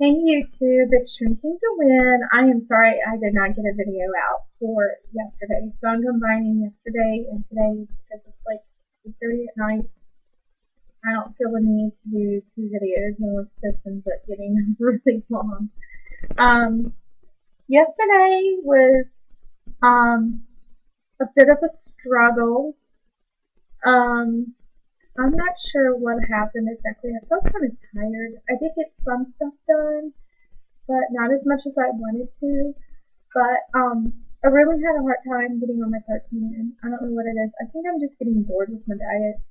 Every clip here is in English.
Hey YouTube, it's Shrinking to Win. I am sorry I did not get a video out for yesterday. So I'm combining yesterday and today because it's like 8:30 at night. I don't feel the need to do two videos unless this ends up getting really long. Um, Yesterday was um, a bit of a struggle. Um, I'm not sure what happened exactly. I felt kind of tired. I did get some stuff done, but not as much as I wanted to. But I really had a hard time getting on my protein in. I don't know what it is. I think I'm just getting bored with my diet.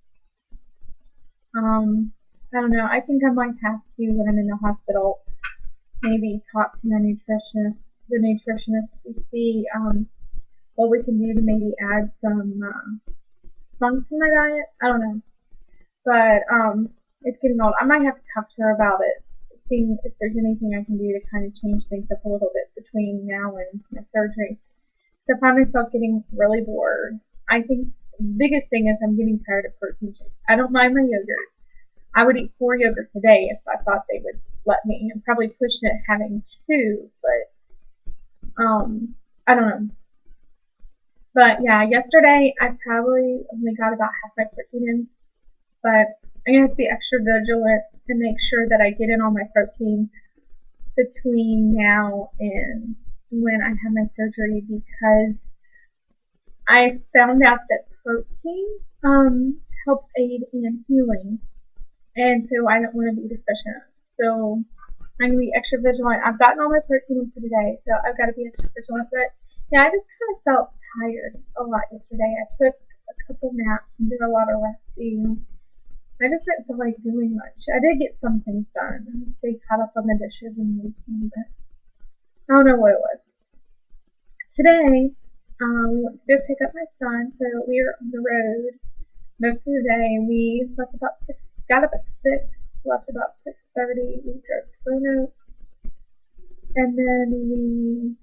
Um, I don't know. I think I might have to, when I'm in the hospital, maybe talk to my nutritionist to see what we can do to maybe add some funk to my diet. I don't know. But it's getting old. I might have to talk to her about it, seeing if there's anything I can do to kind of change things up a little bit between now and my surgery. So I find myself getting really bored. I think the biggest thing is I'm getting tired of protein shakes. I don't mind my yogurt. I would eat 4 yogurts a day if I thought they would let me. I'm probably pushing it having two, but I don't know. But yeah, yesterday I probably only got about half my protein in, but I'm gonna have to be extra vigilant and make sure that I get in all my protein between now and when I have my surgery because I found out that protein helps aid in healing, and so I don't want to be deficient. So I'm gonna be extra vigilant. I've gotten all my protein in for today, so I've got to be extra vigilant. But yeah, I just kind of felt tired a lot yesterday. I took a couple naps and did a lot of resting. I just didn't feel like doing much. I did get some things done. I stayed caught up on the dishes and everything, but I don't know what it was. Today, we went to go pick up my son, so we were on the road most of the day. We left about 6, got up at 6, left about 6:30. We drove to Roanoke, and then we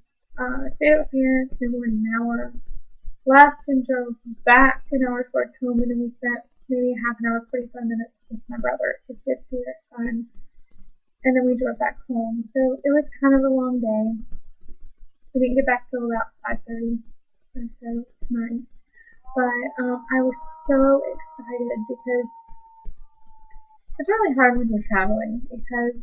stayed up here for more than an hour. Left and drove back an hour towards home, and then we spent maybe half an hour, 45 minutes with my brother to get to our son, and then we drove back home. So it was kind of a long day. We didn't get back till about 5:30 or so tonight. But I was so excited because it's really hard when you're traveling because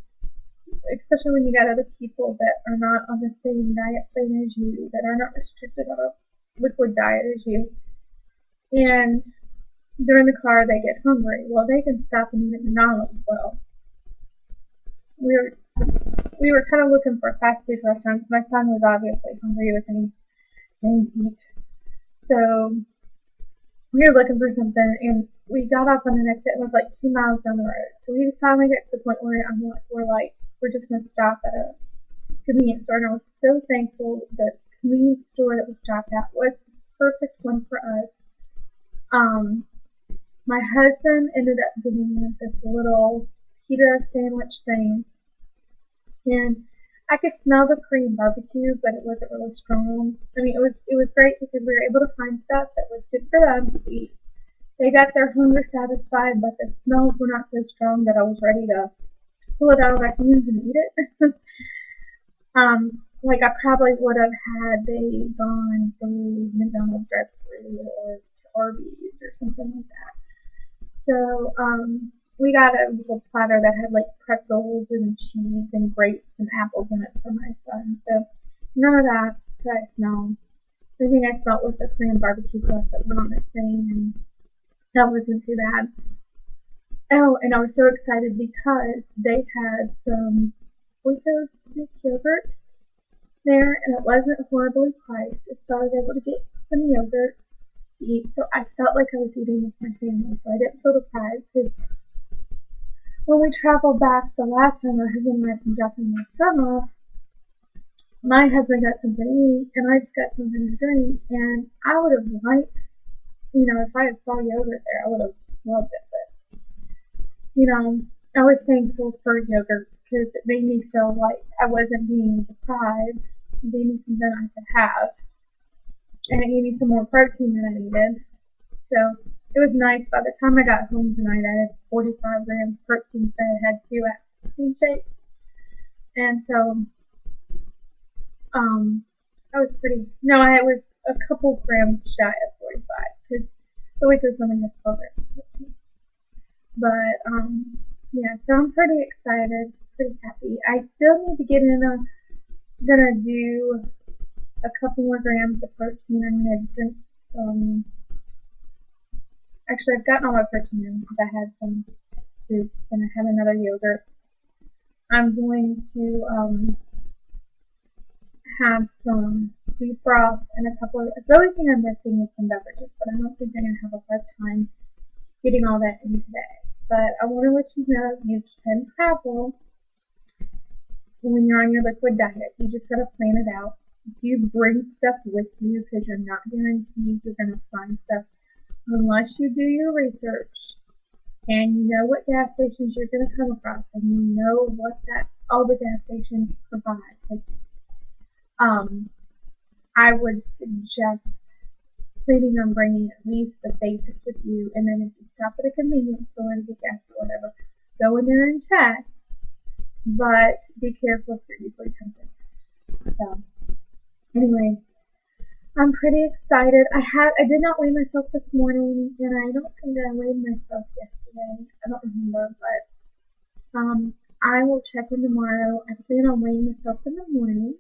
especially when you got other people that are not on the same diet plan as you, that are not restricted on a liquid diet as you, and they're in the car, they get hungry. Well, they can stop and eat at McDonald's. Well, we were we were kind of looking for fast food restaurants. My son was obviously hungry with anything to eat, so we were looking for something, and we got off on an exit. It was like 2 miles down the road. So we finally get to the point where we're just gonna stop at a convenience store. And I was so thankful that the convenience store that we stopped at was the perfect one for us. Um, my husband ended up getting this little pita sandwich thing, and I could smell the Korean barbecue, but it wasn't really strong. I mean, it was great because we were able to find stuff that was good for them to eat. They got their hunger satisfied, but the smells were not so strong that I was ready to pull it out of my hands and eat it. Like I probably would have had they gone through McDonald's drive-through or Arby's or something like that. So we got a little platter that had like pretzels and cheese and grapes and apples in it for my son. So none of that did I smell. The thing I smelled was the Korean barbecue sauce that went on this thing, and that wasn't too bad. Oh, and I was so excited because they had some Oikos Greek yogurt there, and it wasn't horribly priced, so I was able to get some yogurt to eat. So I felt like I was eating with my family, so I didn't feel deprived. Because when we traveled back the last time, my husband and I from dropping my son off, my husband got something to eat, and I just got something to drink, and I would have liked, if I had saw yogurt there, I would have loved it. But I was thankful for yogurt because it made me feel like I wasn't being deprived. It gave me something I could have, and it gave me some more protein that I needed. So it was nice. By the time I got home tonight, I had 45 grams of protein, so I had two protein shakes. And so, I was I was a couple grams shy of 45, because the weight was only has 12 grams of protein. But, yeah, so I'm pretty excited, pretty happy. I still need to get in gonna do a couple more grams of protein. I'm gonna drink some, actually I've gotten all my protein in because I had some soup and I had another yogurt. I'm going to, have some beef broth and a couple of, the only thing I'm missing is some beverages, but I don't think I'm gonna have a hard time getting all that in today. But I want to let you know you can travel when you're on your liquid diet. You just gotta plan it out. You bring stuff with you because you're not guaranteed you're gonna find stuff unless you do your research and you know what gas stations you're gonna come across and you know what that all the gas stations provide. I would suggest planning on bringing at least the basics with you, and then if you stop at a convenience store to get gas or whatever, go in there and check. But be careful if you're easily tempted. So anyway, I'm pretty excited. I did not weigh myself this morning, and I don't think I weighed myself yesterday. I don't remember, but I will check in tomorrow. I plan on weighing myself in the morning.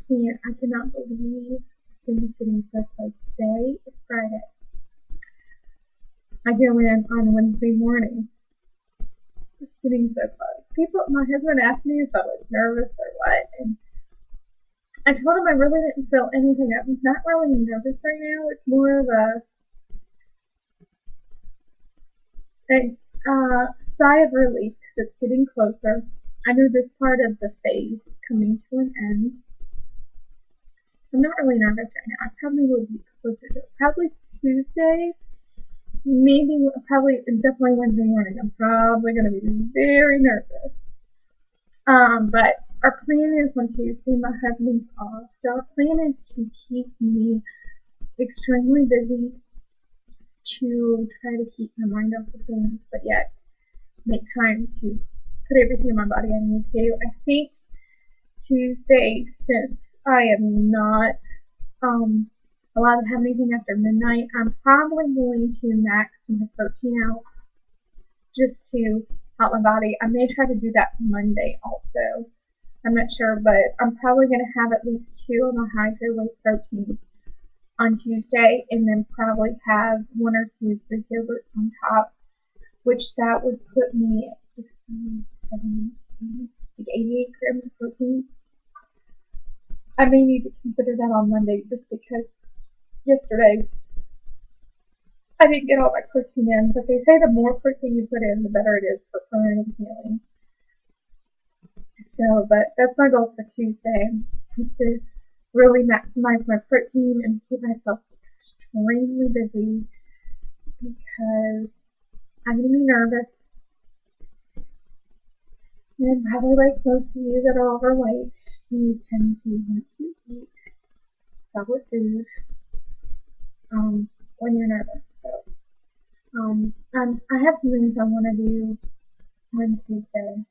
And I cannot believe things getting so close. Today is Friday. I go in on Wednesday morning. It's getting so close. My husband asked me if I was nervous or what, and I told him I really didn't feel anything. I'm not really nervous right now. It's more of a sigh of relief because it's getting closer. I know this part of the phase is coming to an end. I'm not really nervous right now. I probably will be closer to it. Probably Tuesday, definitely Wednesday morning. I'm probably going to be very nervous. But our plan is on Tuesday, my husband's off. So our plan is to keep me extremely busy, to try to keep my mind off of things, but yet make time to put everything in my body I need to. I think Tuesday, since I am not allowed to have anything after midnight, I'm probably going to max my protein out just to help my body. I may try to do that Monday also. I'm not sure, but I'm probably going to have at least 2 of my high whey proteins on Tuesday, and then probably have 1 or 2 Greek yogurts on top, which that would put me at 16, 17, like 88 grams of protein. I may need to consider that on Monday just because yesterday I didn't get all my protein in, but they say the more protein you put in, the better it is for permanent healing. So, but that's my goal for Tuesday, is to really maximize my protein and keep myself extremely busy because I'm going to be nervous. And probably like most of you that are overweight, you tend to want to eat solid food when you're nervous. So, I have some things I want to do on Tuesday.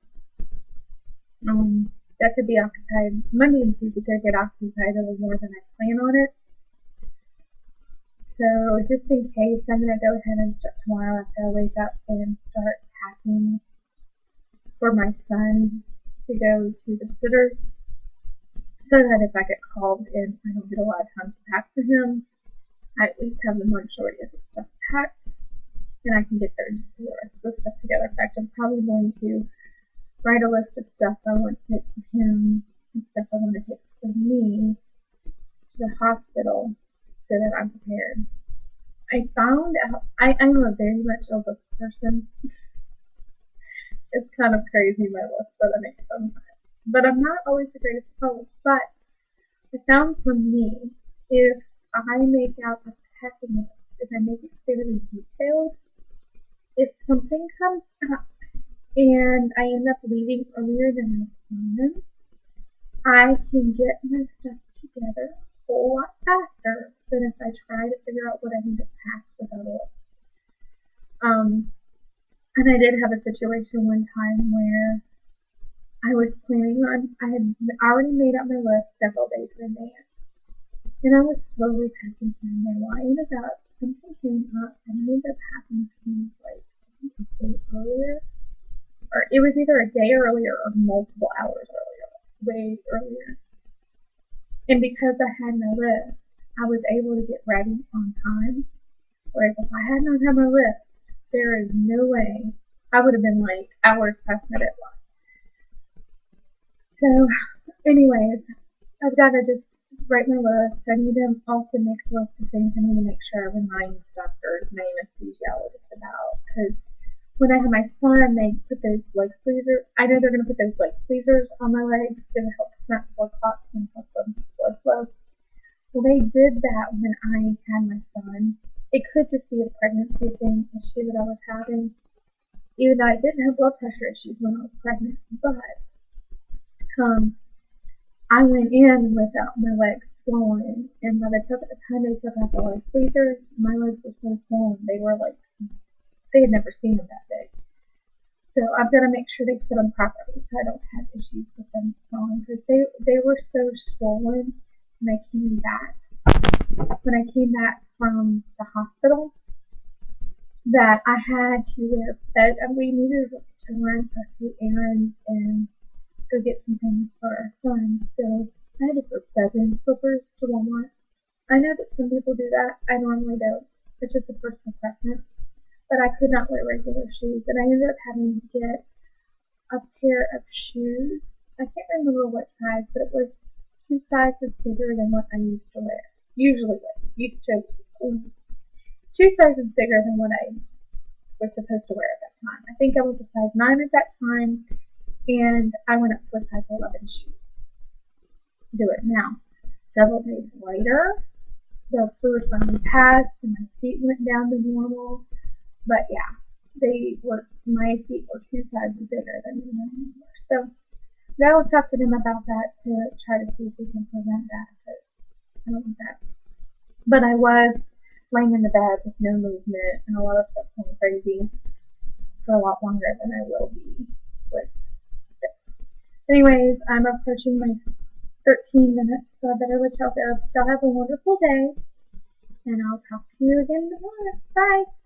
That could be occupied. Monday and Tuesday could get occupied a little more than I plan on it. So just in case, I'm going to go ahead and start tomorrow after I wake up and start packing for my son to go to the sitters, so that if I get called in, I don't get a lot of time to pack for him. I at least have the majority of the stuff packed, and I can get there and just put the rest of the stuff together. In fact, I'm probably going to write a list of stuff I want to take for him and stuff I want to take for me to the hospital so that I'm prepared. I found out I'm a very much a list person. It's kind of crazy, my list that I make sometimes. But I'm not always the greatest poet. But I found for me, if I make out a packing list, if I make it fairly detailed, if something comes up and I end up leaving earlier than I planned, I can get my stuff together a whole lot faster than if I try to figure out what I need to pack without a list. And I did have a situation one time where I was planning on, I had already made up my list several days in advance. And I was slowly packing in my wine about something came up and it ended up happening to me like a day earlier. Or it was either a day earlier or multiple hours earlier. Way earlier. And because I had my list, I was able to get ready on time. Whereas if I had not had my list, there is no way I would have been like hours past my deadline. So, anyways, I've got to just write my list. I need to also make a list of things I need to make sure I remind doctors, my anesthesiologist about. Because when I had my son, they put those leg tweezers. I know they're going to put those leg tweezers on my legs to help snap blood clots and help them blood flow. Well, they did that when I had my son. It could just be a pregnancy thing issue that I was having. Even though I didn't have blood pressure issues when I was pregnant, but um, I went in without my legs swollen, and by the time they took out the leg tweezers, my legs were so swollen they were like they had never seen them that big. So I've got to make sure they fit them properly so I don't have issues with them swelling because they were so swollen when I came back. When I came back from the hospital, that I had to wear fed, and we needed to run a few errands and go get some things for our son. So I had to put bedroom slippers to Walmart. I know that some people do that. I normally don't. It's just a personal preference. But I could not wear regular shoes, and I ended up having to get a pair of shoes. I can't remember what size, but it was 2 sizes bigger than what I used to wear. Usually wear. Used to 2 sizes bigger than what I was supposed to wear at that time. I think I was a size 9 at that time, and I went up to a size 11 shoe to do it. Now, several days later, the fluid finally passed, and my feet went down to normal. But yeah, my feet were 2 sizes bigger than the normal. So I will talk to them about that to try to see if we can prevent that. Because I don't want that. But I was laying in the bed with no movement and a lot of stuff going crazy for a lot longer than I will be with this. Anyways, I'm approaching my 13 minutes, so I better let y'all go. Y'all have a wonderful day, and I'll talk to you again tomorrow. Bye.